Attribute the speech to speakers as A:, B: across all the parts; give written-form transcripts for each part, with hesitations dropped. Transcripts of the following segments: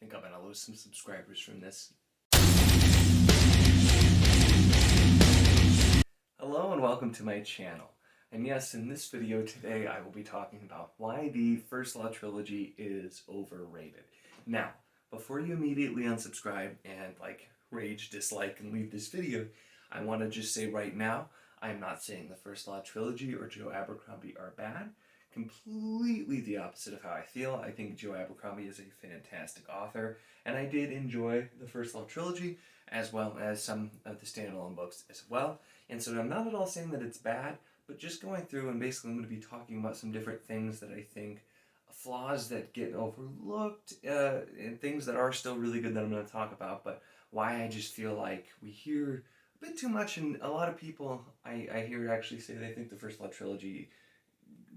A: think I'm gonna lose some subscribers from this. Hello and welcome to my channel. And yes, in this video today I will be talking about why the First Law trilogy is overrated. Now, before you immediately unsubscribe and rage, dislike, and leave this video, I want to just say right now, I'm not saying the First Law trilogy or Joe Abercrombie are bad. Completely the opposite of how I feel. I think Joe Abercrombie is a fantastic author, and I did enjoy the First Law trilogy as well as some of the standalone books as well. And so I'm not at all saying that it's bad, but just going through and basically I'm going to be talking about some different things that I think, flaws that get overlooked, and things that are still really good that I'm going to talk about, but why I just feel like we hear a bit too much, and a lot of people I hear actually say they think the First Law trilogy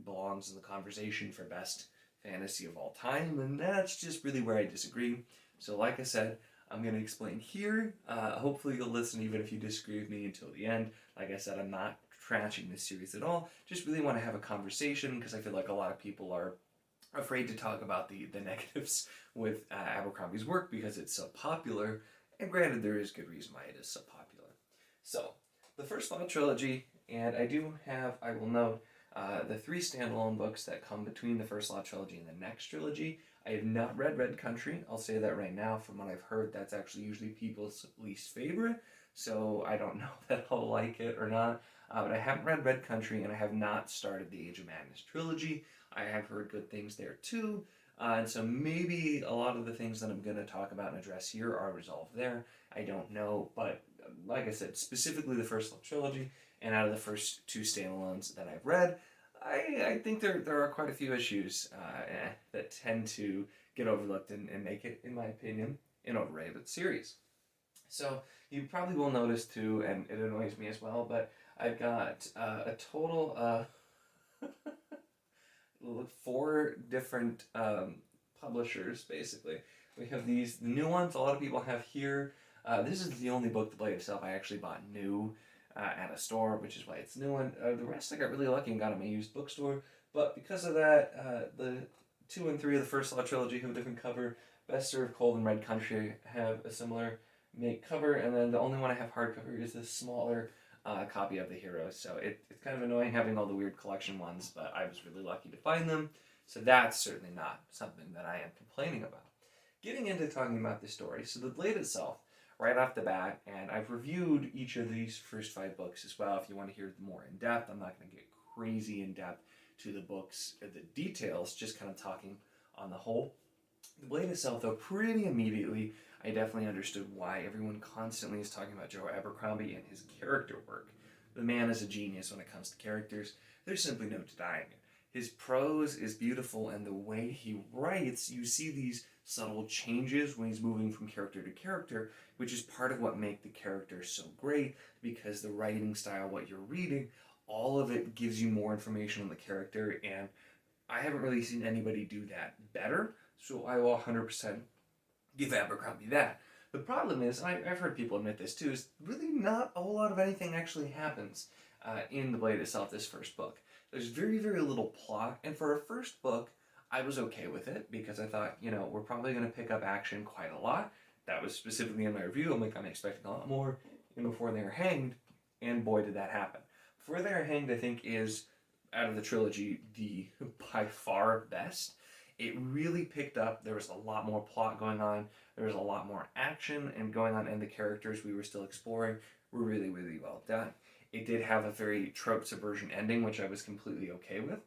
A: belongs in the conversation for best fantasy of all time, and that's just really where I disagree. So like I said, I'm going to explain here. Hopefully you'll listen even if you disagree with me until the end. Like I said, I'm not trashing this series at all. Just really want to have a conversation because I feel like a lot of people are afraid to talk about the negatives with Abercrombie's work because it's so popular. And granted, there is good reason why it is so popular. So, the First Law trilogy, and I will note, the 3 standalone books that come between the First Law trilogy and the next trilogy. I have not read Red Country. I'll say that right now. From what I've heard, that's actually usually people's least favorite. So I don't know that I'll like it or not. But I haven't read Red Country, and I have not started the Age of Madness trilogy. I have heard good things there too. And so maybe a lot of the things that I'm going to talk about and address here are resolved there. I don't know. But like I said, specifically the First Law trilogy, and out of the first 2 standalones that I've read, I think there are quite a few issues that tend to get overlooked and make it, in my opinion, an overrated series. So you probably will notice too, and it annoys me as well, but I've got a total of 4 different publishers, basically. We have the new ones a lot of people have here. This is the only book, The Blade itself, I actually bought new at a store, which is why it's new one. The rest I got really lucky and got them at a used bookstore, but because of that, the 2 and 3 of the First Law trilogy have a different cover. Best Served Cold and Red Country have a similar make cover, and then the only one I have hardcover is this smaller copy of The Hero, so it's kind of annoying having all the weird collection ones, but I was really lucky to find them, so that's certainly not something that I am complaining about. Getting into talking about the story, so The Blade itself, right off the bat, and I've reviewed each of these first 5 books as well if you want to hear more in depth. I'm not going to get crazy in depth to the books, the details, just kind of talking on the whole. The Blade itself, though, pretty immediately, I definitely understood why everyone constantly is talking about Joe Abercrombie and his character work. The man is a genius when it comes to characters. There's simply no denying it. His prose is beautiful, and the way he writes, you see these subtle changes when he's moving from character to character, which is part of what makes the character so great, because the writing style, what you're reading, all of it gives you more information on the character, and I haven't really seen anybody do that better, so I will 100% give Abercrombie that. The problem is, and I've heard people admit this too, is really not a whole lot of anything actually happens in The Blade itself, this first book. There's very, very little plot, and for a first book, I was okay with it, because I thought, we're probably going to pick up action quite a lot. That was specifically in my review. I'm expecting a lot more Before They Are Hanged, and boy did that happen. Before They Are Hanged, I think, is, out of the trilogy, the by far best. It really picked up. There was a lot more plot going on. There was a lot more action and going on, and the characters we were still exploring were really, really well done. It did have a very trope subversion ending, which I was completely okay with.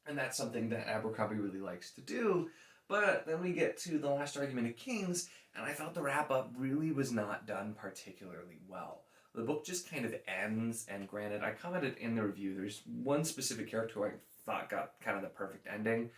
A: And that's something that Abercrombie really likes to do. But then we get to The Last Argument of Kings, and I felt the wrap-up really was not done particularly well. The book just kind of ends, and granted, I commented in the review, there's one specific character who I thought got kind of the perfect ending.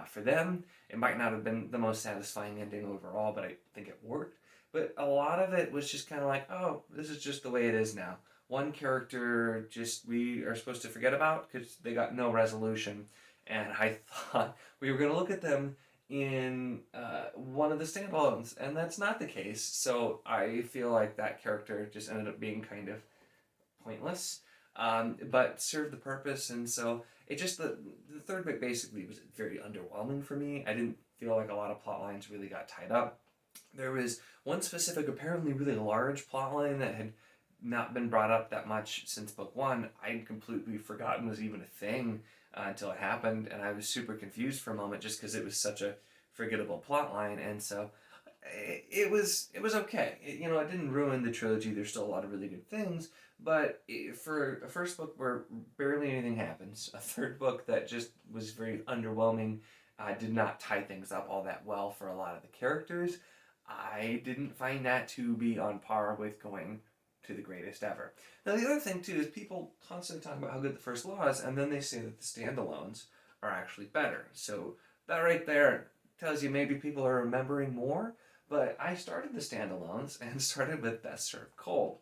A: For them, it might not have been the most satisfying ending overall, but I think it worked. But a lot of it was just kind of like, oh, this is just the way it is now. One character we are supposed to forget about because they got no resolution. And I thought we were going to look at them in one of the standalones, and that's not the case. So I feel like that character just ended up being kind of pointless, but served the purpose, and so it just, the third book basically was very underwhelming for me. I didn't feel like a lot of plot lines really got tied up. There was one specific, apparently really large plotline that had not been brought up that much since book one. I'd completely forgotten was even a thing until it happened, and I was super confused for a moment just because it was such a forgettable plotline, and so it was okay. It didn't ruin the trilogy. There's still a lot of really good things, but for a first book where barely anything happens, a third book that just was very underwhelming, did not tie things up all that well for a lot of the characters. I didn't find that to be on par with going to the greatest ever. Now the other thing too is people constantly talk about how good the first Law is, and then they say that the standalones are actually better. So that right there tells you maybe people are remembering more. But I started the standalones and started with Best Served Cold.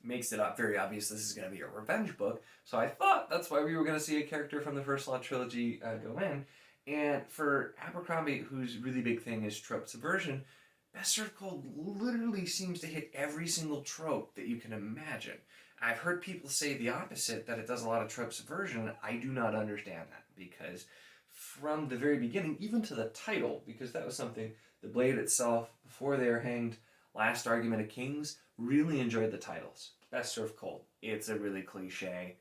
A: Makes it very obvious this is going to be a revenge book, so I thought that's why we were going to see a character from the First Law trilogy go in. And for Abercrombie, whose really big thing is trope subversion, Best Served Cold literally seems to hit every single trope that you can imagine. I've heard people say the opposite, that it does a lot of trope subversion. I do not understand that, because from the very beginning, even to the title, because that was something, the Blade itself, before they are hanged, Last Argument of Kings, really enjoyed the titles. Best Served Cold. It's a really cliche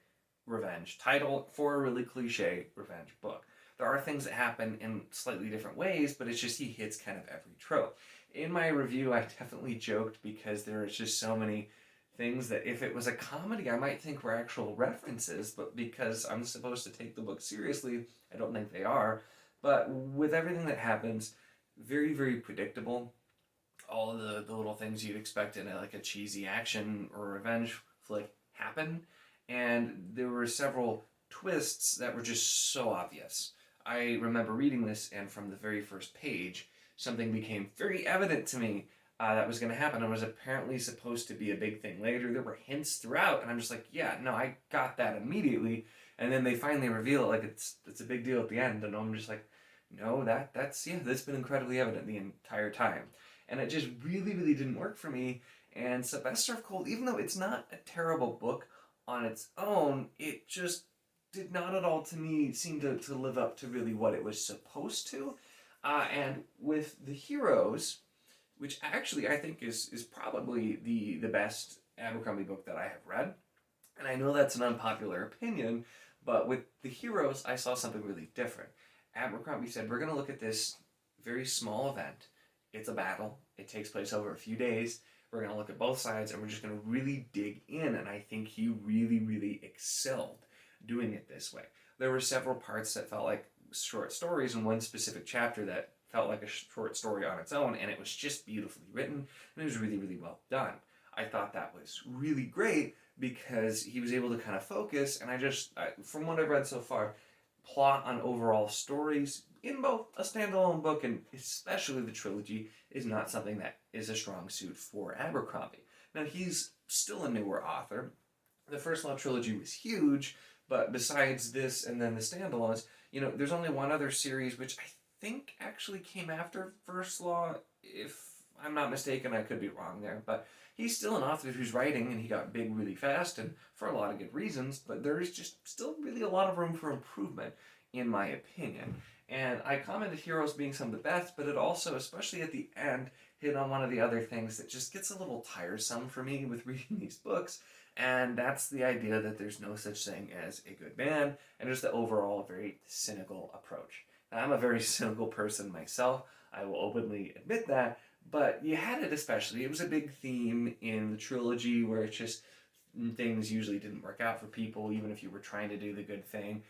A: revenge title for a really cliche revenge book. There are things that happen in slightly different ways, but it's just he hits kind of every trope. In my review, I definitely joked because there are just so many things that if it was a comedy, I might think were actual references, but because I'm supposed to take the book seriously, I don't think they are. But with everything that happens, very, very predictable. All of the little things you'd expect in a cheesy action or revenge flick happen. And there were several twists that were just so obvious. I remember reading this, and from the very first page, something became very evident to me that was going to happen. It was apparently supposed to be a big thing later. There were hints throughout, and I'm just like, yeah, no, I got that immediately. And then they finally reveal it like it's a big deal at the end, and I'm just like, no, that's been incredibly evident the entire time. And it just really, really didn't work for me. And so Best Served Cold, even though it's not a terrible book on its own, it just did not at all to me seem to live up to really what it was supposed to. And with the Heroes, which actually I think is probably the best Abercrombie book that I have read. And I know that's an unpopular opinion, but with the Heroes, I saw something really different. Abercrombie said, we're going to look at this very small event. It's a battle. It takes place over a few days. We're going to look at both sides, and we're just going to really dig in. And I think he really, really excelled doing it this way. There were several parts that felt like short stories, and one specific chapter that felt like a short story on its own, and it was just beautifully written, and it was really, really well done. I thought that was really great because he was able to kind of focus, and from what I've read so far, plot on overall stories in both a standalone book and especially the trilogy is not something that is a strong suit for Abercrombie. Now, he's still a newer author. The First Law trilogy was huge, but besides this and then the standalones, there's only one other series which I think actually came after First Law, if I'm not mistaken. I could be wrong there, but he's still an author who's writing, and he got big really fast, and for a lot of good reasons, but there is just still really a lot of room for improvement, in my opinion. And I commented Heroes being some of the best, but it also, especially at the end, hit on one of the other things that just gets a little tiresome for me with reading these books, and that's the idea that there's no such thing as a good man, and just the overall very cynical approach. Now, I'm a very cynical person myself, I will openly admit that, but you had it especially. It was a big theme in the trilogy where it's just things usually didn't work out for people, even if you were trying to do the good thing.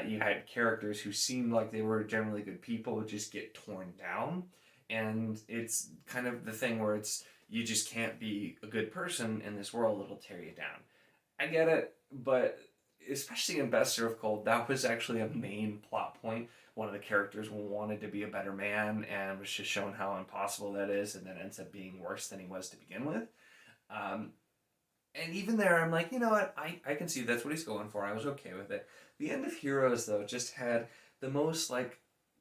A: You had characters who seemed like they were generally good people just get torn down. And it's kind of the thing where you just can't be a good person in this world, it'll tear you down. I get it, but especially in Best Served Cold, that was actually a main plot point. One of the characters wanted to be a better man and was just shown how impossible that is, and then ends up being worse than he was to begin with. And even there, I'm like, you know what, I can see that's what he's going for. I was okay with it. The end of Heroes, though, just had the most,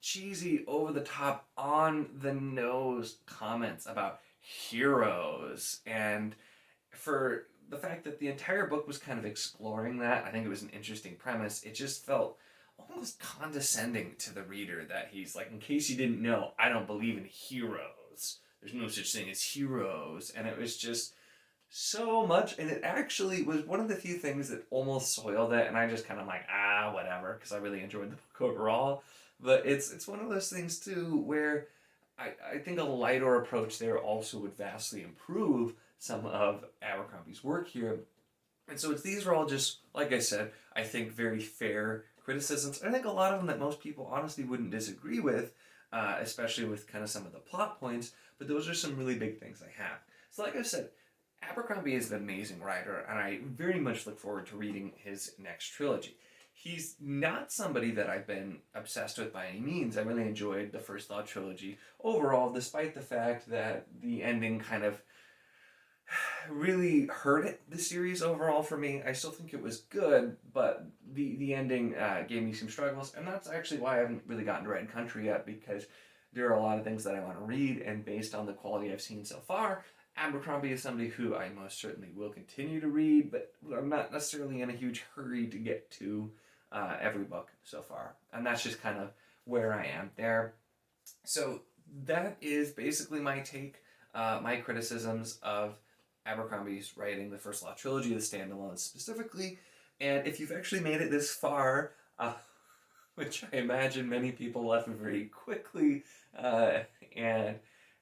A: cheesy, over-the-top, on-the-nose comments about heroes. And for the fact that the entire book was kind of exploring that, I think it was an interesting premise. It just felt almost condescending to the reader that he's like, in case you didn't know, I don't believe in heroes. oaths. There's no such thing as heroes. And it was just so much. And it actually was one of the few things that almost soiled it. And I just kind of like, whatever, because I really enjoyed the book overall. But it's one of those things, too, where I think a lighter approach there also would vastly improve some of Abercrombie's work here. And so these are all just, like I said, I think very fair criticisms. I think a lot of them that most people honestly wouldn't disagree with, especially with kind of some of the plot points, but those are some really big things I have. So like I said, Abercrombie is an amazing writer, and I very much look forward to reading his next trilogy. He's not somebody that I've been obsessed with by any means. I really enjoyed the First Law trilogy overall, despite the fact that the ending kind of really hurt the series overall for me. I still think it was good, but the ending gave me some struggles, and that's actually why I haven't really gotten to Red Country yet, because there are a lot of things that I want to read, and based on the quality I've seen so far, Abercrombie is somebody who I most certainly will continue to read, but I'm not necessarily in a huge hurry to get to every book so far. And that's just kind of where I am there. So that is basically my take, my criticisms of Abercrombie's writing, the First Law trilogy, the standalones specifically. And if you've actually made it this far, which I imagine many people left very quickly, and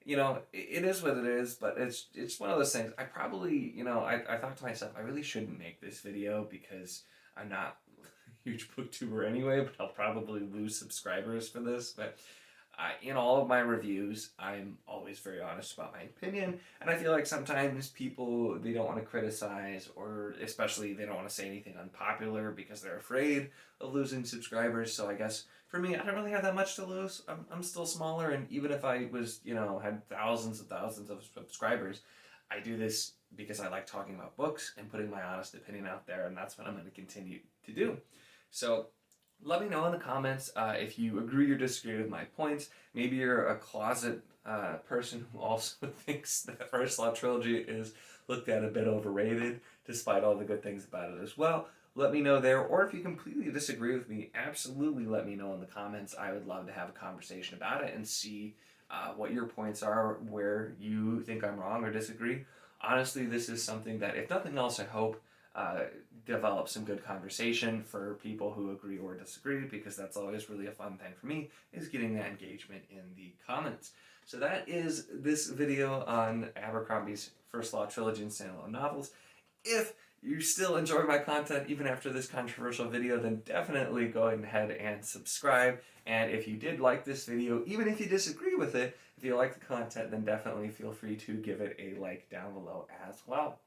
A: it is what it is, but it's one of those things. I probably, I thought to myself, I really shouldn't make this video because I'm not a huge booktuber anyway, but I'll probably lose subscribers for this. But in all of my reviews, I'm always very honest about my opinion, and I feel like sometimes people, they don't want to criticize, or especially they don't want to say anything unpopular because they're afraid of losing subscribers. So I guess for me, I don't really have that much to lose. I'm still smaller, and even if I was, had thousands and thousands of subscribers, I do this because I like talking about books and putting my honest opinion out there, and that's what I'm going to continue to do. So let me know in the comments if you agree or disagree with my points. Maybe you're a closet person who also thinks that First Law trilogy is looked at a bit overrated, despite all the good things about it as well. Let me know there, or if you completely disagree with me, absolutely let me know in the comments. I would love to have a conversation about it and see what your points are, where you think I'm wrong or disagree. Honestly, this is something that, if nothing else, I hope develop some good conversation for people who agree or disagree, because that's always really a fun thing for me, is getting that engagement in the comments. So that is this video on Abercrombie's First Law trilogy and standalone novels. If you still enjoy my content even after this controversial video, then definitely go ahead and subscribe. And if you did like this video, even if you disagree with it, if you like the content, then definitely feel free to give it a like down below as well.